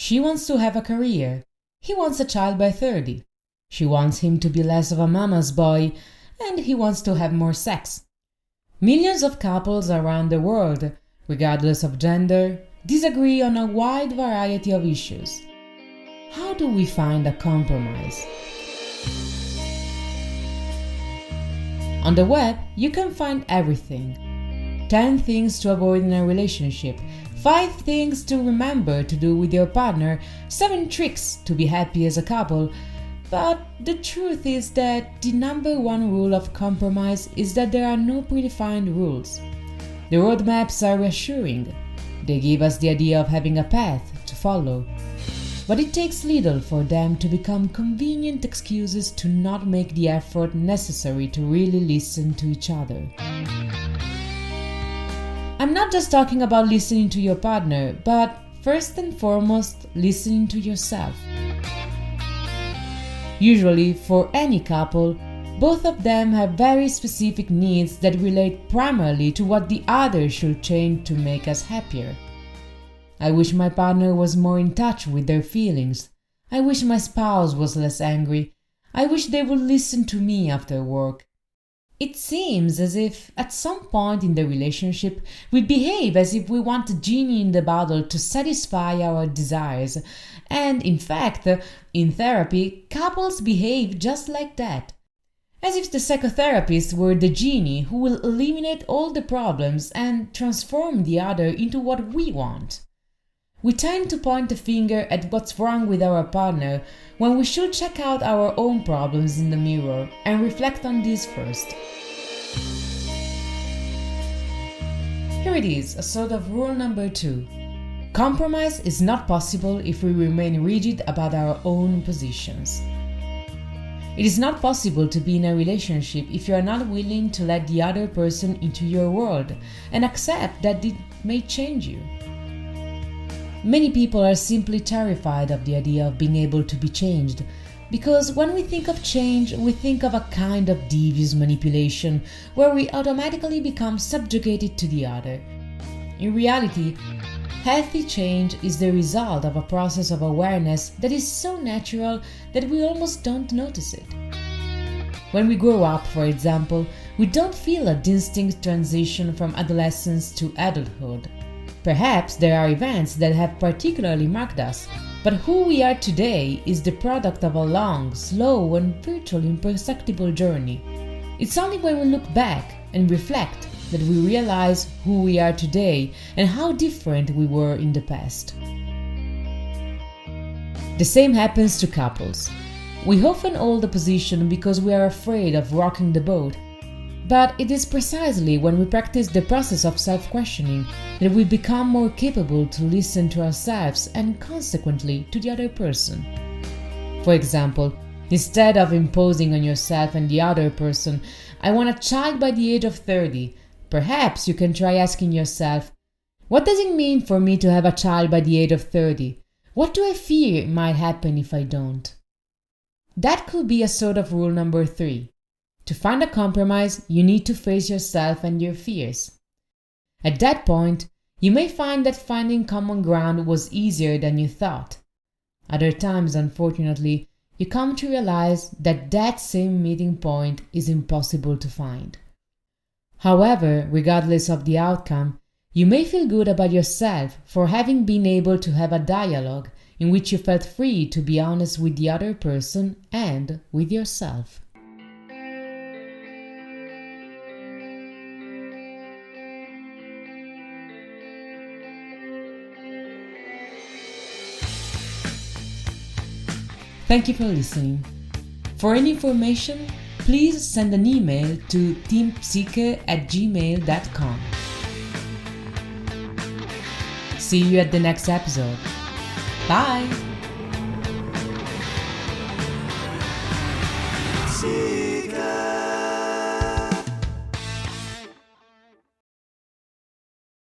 She wants to have a career. He wants a child by 30. She wants him to be less of a mama's boy, and he wants to have more sex. Millions of couples around the world, regardless of gender, disagree on a wide variety of issues. How do we find a compromise? On the web, you can find everything. 10 things to avoid in a relationship, 5 things to remember to do with your partner, 7 tricks to be happy as a couple. But the truth is that the number one rule of compromise is that there are no predefined rules. The roadmaps are reassuring. They give us the idea of having a path to follow. But it takes little for them to become convenient excuses to not make the effort necessary to really listen to each other. I'm not just talking about listening to your partner, but first and foremost, listening to yourself. Usually, for any couple, both of them have very specific needs that relate primarily to what the other should change to make us happier. I wish my partner was more in touch with their feelings. I wish my spouse was less angry. I wish they would listen to me after work. It seems as if, at some point in the relationship, we behave as if we want a genie in the bottle to satisfy our desires. And in fact, in therapy, couples behave just like that. As if the psychotherapist were the genie who will eliminate all the problems and transform the other into what we want. We tend to point the finger at what's wrong with our partner when we should check out our own problems in the mirror and reflect on these first. Here it is, a sort of rule number 2. Compromise is not possible if we remain rigid about our own positions. It is not possible to be in a relationship if you are not willing to let the other person into your world and accept that it may change you. Many people are simply terrified of the idea of being able to be changed, because when we think of change, we think of a kind of devious manipulation where we automatically become subjugated to the other. In reality, healthy change is the result of a process of awareness that is so natural that we almost don't notice it. When we grow up, for example, we don't feel a distinct transition from adolescence to adulthood. Perhaps there are events that have particularly marked us, but who we are today is the product of a long, slow, and virtually imperceptible journey. It's only when we look back and reflect that we realize who we are today and how different we were in the past. The same happens to couples. We often hold a position because we are afraid of rocking the boat. But it is precisely when we practice the process of self-questioning that we become more capable to listen to ourselves and consequently to the other person. For example, instead of imposing on yourself and the other person, "I want a child by the age of 30, perhaps you can try asking yourself, "What does it mean for me to have a child by the age of 30? What do I fear might happen if I don't?" That could be a sort of rule number 3. To find a compromise, you need to face yourself and your fears. At that point, you may find that finding common ground was easier than you thought. Other times, unfortunately, you come to realize that that same meeting point is impossible to find. However, regardless of the outcome, you may feel good about yourself for having been able to have a dialogue in which you felt free to be honest with the other person and with yourself. Thank you for listening. For any information, please send an email to teampsyche@gmail.com. See you at the next episode. Bye!